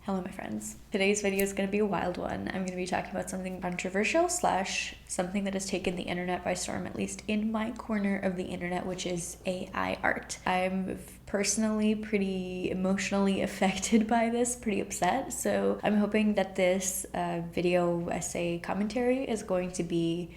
Hello my friends. Today's video is going to be a wild one. I'm going to be talking about something controversial / something that has taken the internet by storm, at least in my corner of the internet, which is AI art. I'm personally pretty emotionally affected by this, pretty upset. So I'm hoping that this video essay commentary is going to be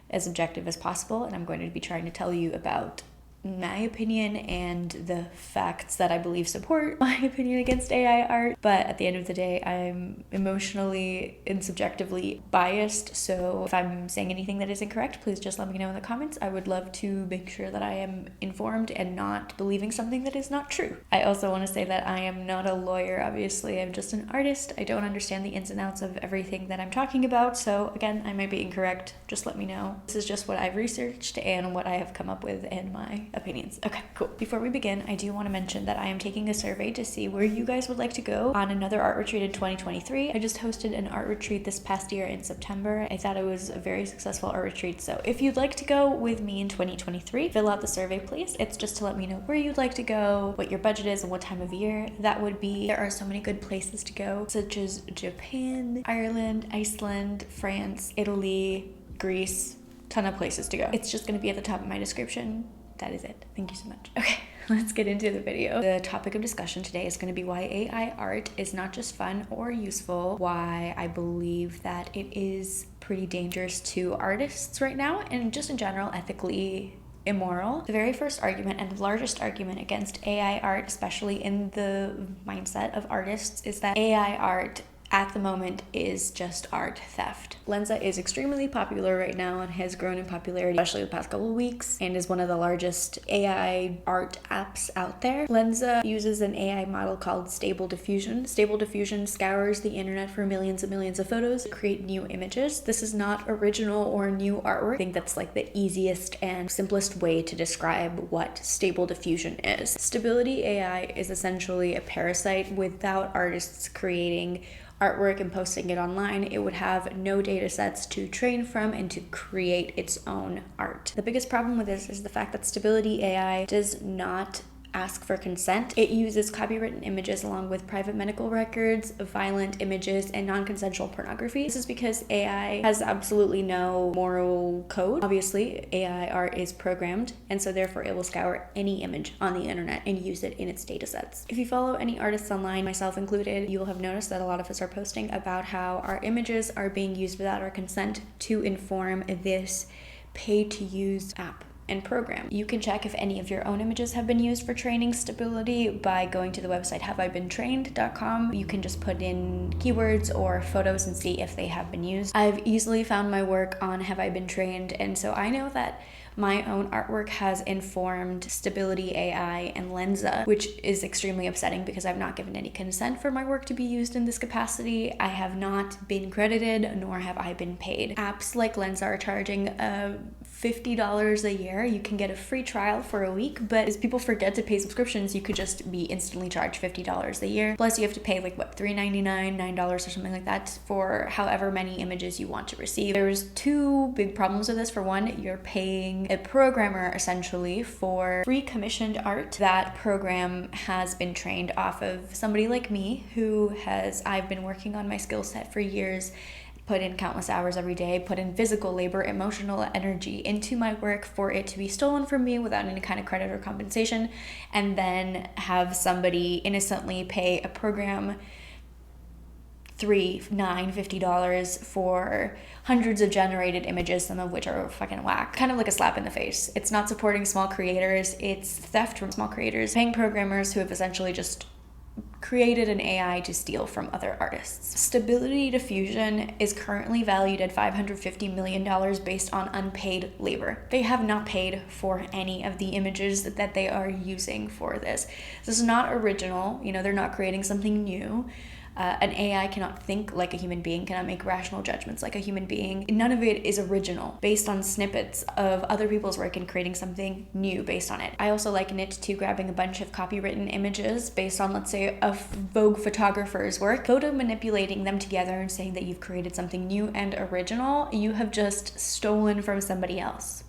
as objective as possible, and I'm going to be trying to tell you about my opinion and the facts that I believe support my opinion against AI art. But at the end of the day, I'm emotionally and subjectively biased, so if I'm saying anything that is incorrect, please just let me know in the comments. I would love to make sure that I am informed and not believing something that is not true. I also want to say that I am not a lawyer, obviously. I'm just an artist. I don't understand the ins and outs of everything that I'm talking about, so again, I might be incorrect. Just let me know. This is just what I've researched and what I have come up with and my opinions. Okay, cool. Before we begin, I do want to mention that I am taking a survey to see where you guys would like to go on another art retreat in 2023. I just hosted an art retreat this past year in September. I thought it was a very successful art retreat. So if you'd like to go with me in 2023, fill out the survey, please. It's just to let me know where you'd like to go, what your budget is, and what time of year that would be. There are so many good places to go, such as Japan, Ireland, Iceland, France, Italy, Greece, ton of places to go. It's just going to be at the top of my description. That is it. Thank you so much. Okay, let's get into the video. The topic of discussion today is going to be why AI art is not just fun or useful, why I believe that it is pretty dangerous to artists right now, and just in general, ethically immoral. The very first argument and the largest argument against AI art, especially in the mindset of artists, is that AI art at the moment is just art theft. Lensa is extremely popular right now and has grown in popularity, especially the past couple of weeks, and is one of the largest AI art apps out there. Lensa uses an AI model called Stable Diffusion. Stable Diffusion scours the internet for millions and millions of photos to create new images. This is not original or new artwork. I think that's like the easiest and simplest way to describe what Stable Diffusion is. Stability AI is essentially a parasite. Without artists creating artwork and posting it online, it would have no data sets to train from and to create its own art. The biggest problem with this is the fact that Stability AI does not ask for consent. It uses copywritten images along with private medical records, violent images, and non-consensual pornography. This is because AI has absolutely no moral code. Obviously, AI art is programmed, and so therefore it will scour any image on the internet and use it in its data sets. If you follow any artists online, myself included, you will have noticed that a lot of us are posting about how our images are being used without our consent to inform this pay-to-use app and program. You can check if any of your own images have been used for training Stability by going to the website haveibeentrained.com. You can just put in keywords or photos and see if they have been used. I've easily found my work on Have I Been Trained, and so I know that my own artwork has informed Stability AI and Lensa, which is extremely upsetting because I've not given any consent for my work to be used in this capacity. I have not been credited, nor have I been paid. Apps like Lensa are charging $50 a year. You can get a free trial for a week, but as people forget to pay subscriptions, you could just be instantly charged $50 a year. Plus you have to pay like what, $3.99, $9 or something like that for however many images you want to receive. There's two big problems with this. For one, you're paying a programmer essentially for free commissioned art. That program has been trained off of somebody like me I've been working on my skill set for years, put in countless hours every day, put in physical labor, emotional energy into my work for it to be stolen from me without any kind of credit or compensation, and then have somebody innocently pay a program $3, $9, $50 for hundreds of generated images, some of which are fucking whack. Kind of like a slap in the face. It's not supporting small creators, it's theft from small creators, paying programmers who have essentially just created an AI to steal from other artists. Stability Diffusion is currently valued at $550 million based on unpaid labor. They have not paid for any of the images that they are using for this. This is not original, they're not creating something new. An AI cannot think like a human being, cannot make rational judgments like a human being. None of it is original, based on snippets of other people's work and creating something new based on it. I also liken it to grabbing a bunch of copywritten images based on, let's say, a Vogue photographer's work, photo manipulating them together and saying that you've created something new and original. You have just stolen from somebody else.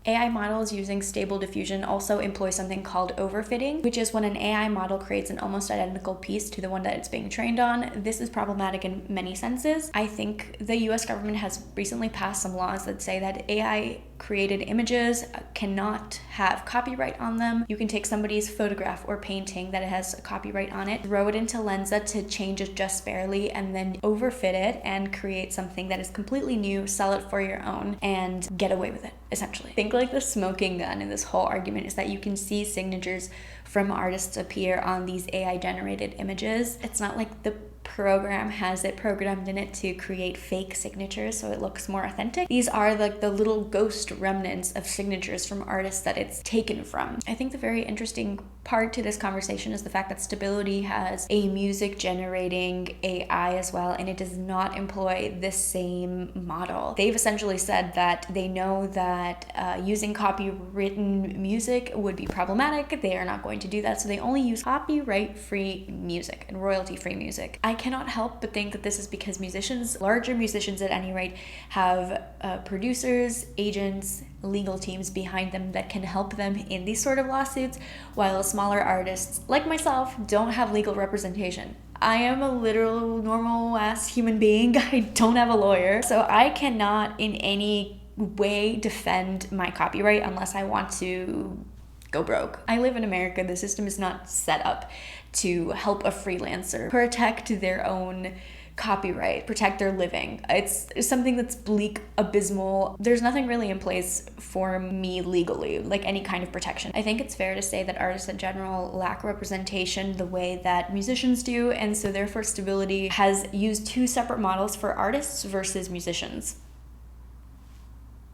AI models using Stable Diffusion also employ something called overfitting, which is when an AI model creates an almost identical piece to the one that it's being trained on. This is problematic in many senses. I think the US government has recently passed some laws that say that AI created images cannot have copyright on them. You can take somebody's photograph or painting that has a copyright on it, throw it into Lensa to change it just barely, and then overfit it and create something that is completely new, sell it for your own, and get away with it, essentially. I think like the smoking gun in this whole argument is that you can see signatures from artists appear on these AI generated images. It's not like the program has it programmed in it to create fake signatures so it looks more authentic. These are like the little ghost remnants of signatures from artists that it's taken from. I think the very interesting part to this conversation is the fact that Stability has a music generating AI as well, and it does not employ the same model. They've essentially said that they know that using copywritten music would be problematic. They are not going to do that, so they only use copyright-free music and royalty-free music. I cannot help but think that this is because musicians, larger musicians at any rate, have producers, agents, legal teams behind them that can help them in these sort of lawsuits, while smaller artists like myself don't have legal representation. I am a literal normal ass human being. I don't have a lawyer, so I cannot in any way defend my copyright unless I want to go broke. I live in America. The system is not set up to help a freelancer protect their own copyright, protect their living. It's something that's bleak, abysmal. There's nothing really in place for me legally, like any kind of protection. I think it's fair to say that artists in general lack representation the way that musicians do, and so therefore Stability has used two separate models for artists versus musicians.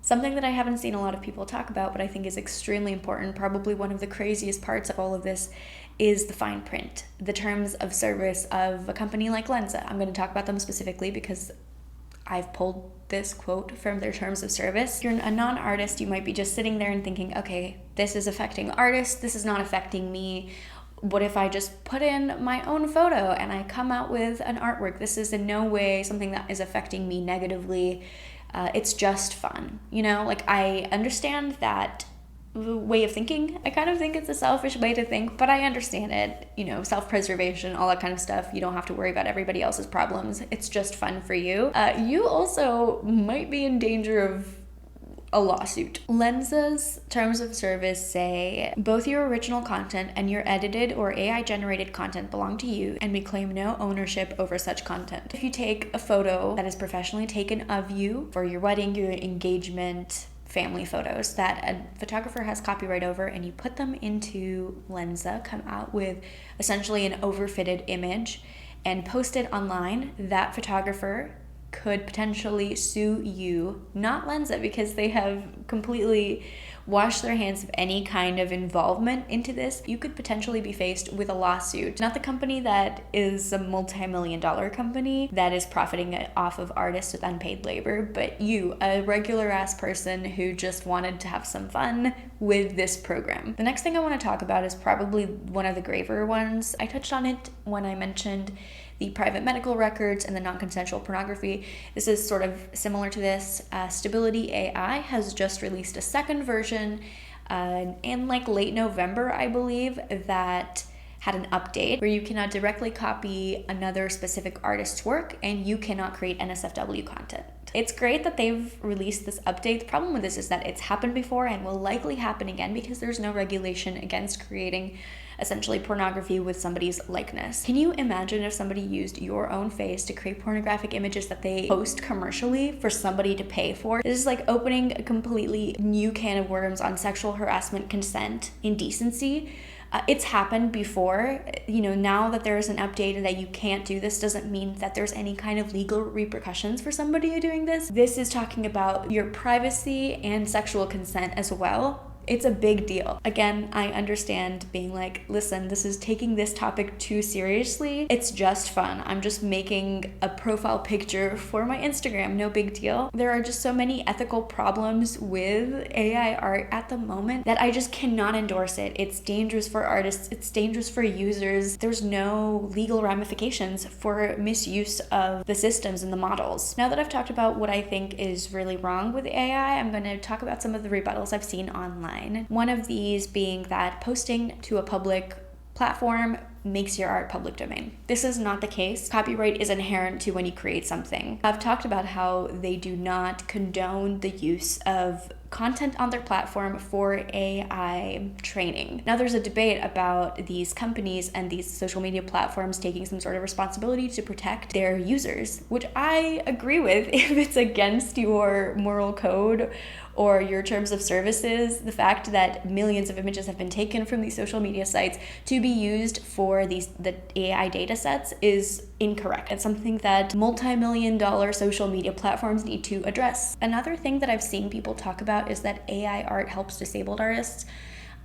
Something that I haven't seen a lot of people talk about, but I think is extremely important, probably one of the craziest parts of all of this, is the fine print, the terms of service of a company like Lensa. I'm going to talk about them specifically because I've pulled this quote from their terms of service. If you're a non-artist, you might be just sitting there and thinking, okay, this is affecting artists, this is not affecting me. What if I just put in my own photo and I come out with an artwork? This is in no way something that is affecting me negatively. It's just fun, you know? Like, I understand that way of thinking. I kind of think it's a selfish way to think, but I understand it. You know, self-preservation, all that kind of stuff. You don't have to worry about everybody else's problems. It's just fun for you. You also might be in danger of a lawsuit. Lensa's terms of service say both your original content and your edited or AI generated content belong to you, and we claim no ownership over such content. If you take a photo that is professionally taken of you for your wedding, your engagement, family photos that a photographer has copyright over, and you put them into Lensa, come out with essentially an overfitted image and post it online, that photographer could potentially sue you, not Lensa, because they have completely washed their hands of any kind of involvement into this. You could potentially be faced with a lawsuit. Not the company that is a multi-million-dollar company that is profiting off of artists with unpaid labor, but you, a regular ass person who just wanted to have some fun with this program. The next thing I want to talk about is probably one of the graver ones. I touched on it when I mentioned the private medical records and the non-consensual pornography. This is sort of similar to this. Stability AI has just released a second version in like late November, I believe, that had an update where you cannot directly copy another specific artist's work and you cannot create NSFW content. It's great that they've released this update. The problem with this is that it's happened before and will likely happen again because there's no regulation against creating essentially pornography with somebody's likeness. Can you imagine if somebody used your own face to create pornographic images that they post commercially for somebody to pay for? This is like opening a completely new can of worms on sexual harassment, consent, indecency. It's happened before. You know, now that there is an update and that you can't do this doesn't mean that there's any kind of legal repercussions for somebody doing this. This is talking about your privacy and sexual consent as well. It's a big deal. Again, I understand being like, listen, this is taking this topic too seriously. It's just fun. I'm just making a profile picture for my Instagram. No big deal. There are just so many ethical problems with AI art at the moment that I just cannot endorse it. It's dangerous for artists. It's dangerous for users. There's no legal ramifications for misuse of the systems and the models. Now that I've talked about what I think is really wrong with AI, I'm going to talk about some of the rebuttals I've seen online. One of these being that posting to a public platform makes your art public domain. This is not the case. Copyright is inherent to when you create something. I've talked about how they do not condone the use of content on their platform for AI training. Now there's a debate about these companies and these social media platforms taking some sort of responsibility to protect their users, which I agree with if it's against your moral code or your terms of services. The fact that millions of images have been taken from these social media sites to be used for the AI data sets is incorrect. It's something that multi-million-dollar social media platforms need to address. Another thing that I've seen people talk about is that AI art helps disabled artists.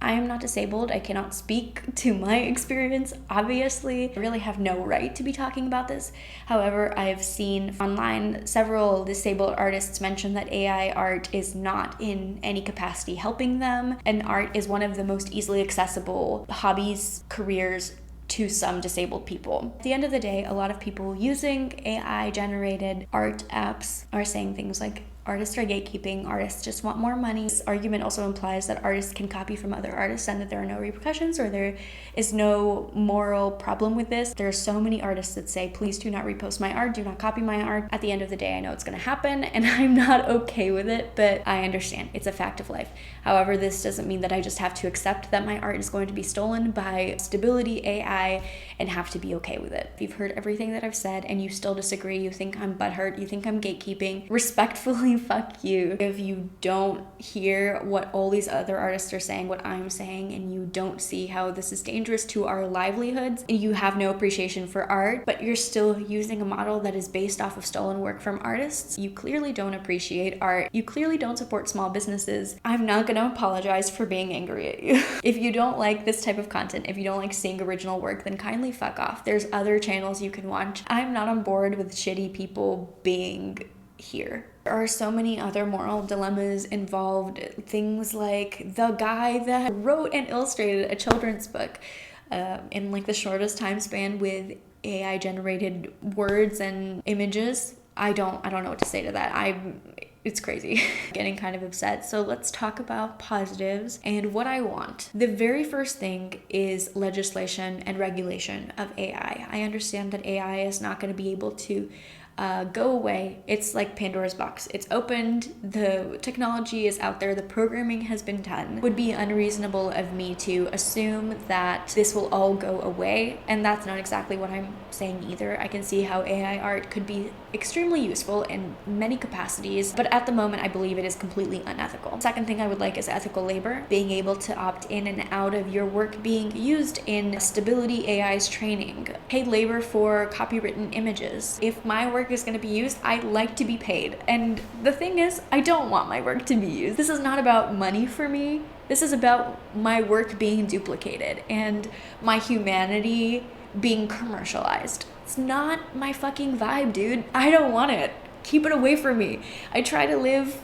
I am not disabled. I cannot speak to my experience, obviously. I really have no right to be talking about this. However, I've seen online several disabled artists mention that AI art is not in any capacity helping them, and art is one of the most easily accessible hobbies, careers to some disabled people. At the end of the day, a lot of people using AI-generated art apps are saying things like, artists are gatekeeping, artists just want more money. This argument also implies that artists can copy from other artists and that there are no repercussions or there is no moral problem with this. There are so many artists that say, please do not repost my art, do not copy my art. At the end of the day, I know it's gonna happen and I'm not okay with it, but I understand. It's a fact of life. However, this doesn't mean that I just have to accept that my art is going to be stolen by Stability AI and have to be okay with it. If you've heard everything that I've said and you still disagree, you think I'm butthurt, you think I'm gatekeeping, respectfully, fuck you. If you don't hear what all these other artists are saying, what I'm saying, and you don't see how this is dangerous to our livelihoods, and you have no appreciation for art, but you're still using a model that is based off of stolen work from artists, you clearly don't appreciate art. You clearly don't support small businesses. I'm not gonna apologize for being angry at you. If you don't like this type of content, if you don't like seeing original work, then kindly fuck off. There's other channels you can watch. I'm not on board with shitty people being here. There are so many other moral dilemmas involved. Things like the guy that wrote and illustrated a children's book in like the shortest time span with AI generated words and images. I don't know what to say to that. It's crazy. Getting kind of upset. So let's talk about positives and what I want. The very first thing is legislation and regulation of AI. I understand that AI is not going to be able to go away. It's like Pandora's box. It's opened, the technology is out there, the programming has been done. It would be unreasonable of me to assume that this will all go away, and that's not exactly what I'm saying either. I can see how AI art could be extremely useful in many capacities, but at the moment I believe it is completely unethical. Second thing I would like is ethical labor, being able to opt in and out of your work being used in Stability AI's training. Paid labor for copywritten images. If my work is going to be used, I'd like to be paid. And the thing is, I don't want my work to be used. This is not about money for me. This is about my work being duplicated and my humanity being commercialized. It's not my fucking vibe, dude. I don't want it. Keep it away from me. I try to live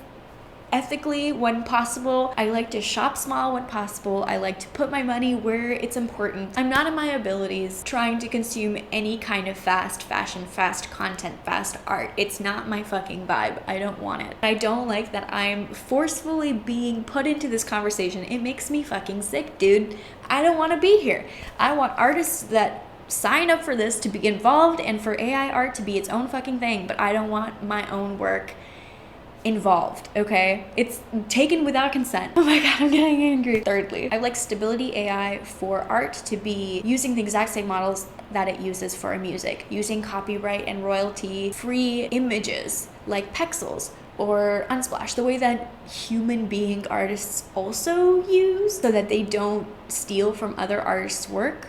ethically when possible. I like to shop small when possible. I like to put my money where it's important. I'm not in my abilities trying to consume any kind of fast fashion, fast content, fast art. It's not my fucking vibe. I don't want it. I don't like that I'm forcefully being put into this conversation. It makes me fucking sick, dude. I don't want to be here. I want artists that sign up for this to be involved and for AI art to be its own fucking thing, but I don't want my own work involved, okay? It's taken without consent. Oh my god, I'm getting angry. Thirdly, I like Stability AI for art to be using the exact same models that it uses for music, using copyright and royalty free images like Pexels or Unsplash, the way that human being artists also use so that they don't steal from other artists' work.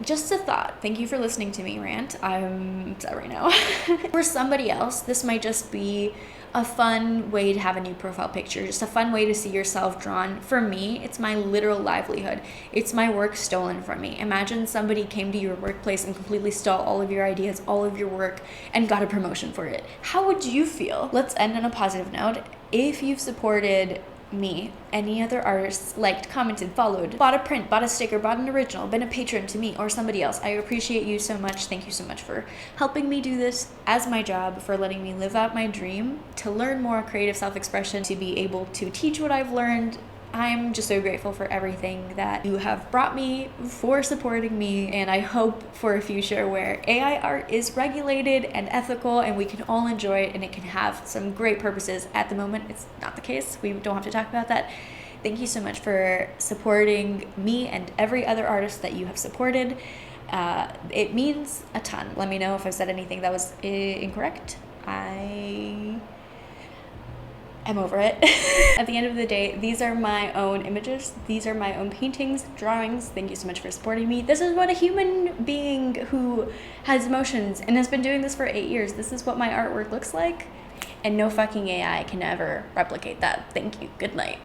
just a thought. Thank you for listening to me rant. I'm upset right now. For somebody else, this might just be a fun way to have a new profile picture, just a fun way to see yourself drawn. For me, it's my literal livelihood. It's my work stolen from me. Imagine somebody came to your workplace and completely stole all of your ideas, all of your work, and got a promotion for it. How would you feel? Let's end on a positive note. If you've supported me, any other artists, liked, commented, followed, bought a print, bought a sticker, bought an original, been a patron to me or somebody else, I appreciate you so much. Thank you so much for helping me do this as my job, for letting me live out my dream, to learn more creative self-expression, to be able to teach what I've learned. I'm just so grateful for everything that you have brought me, for supporting me, and I hope for a future where AI art is regulated and ethical and we can all enjoy it and it can have some great purposes. At the moment, it's not the case. We don't have to talk about that. Thank you so much for supporting me and every other artist that you have supported. It means a ton. Let me know if I said anything that was incorrect. I'm over it. At the end of the day, these are my own images. These are my own paintings, drawings. Thank you so much for supporting me. This is what a human being who has emotions and has been doing this for 8 years, this is what my artwork looks like. And no fucking AI can ever replicate that. Thank you. Good night.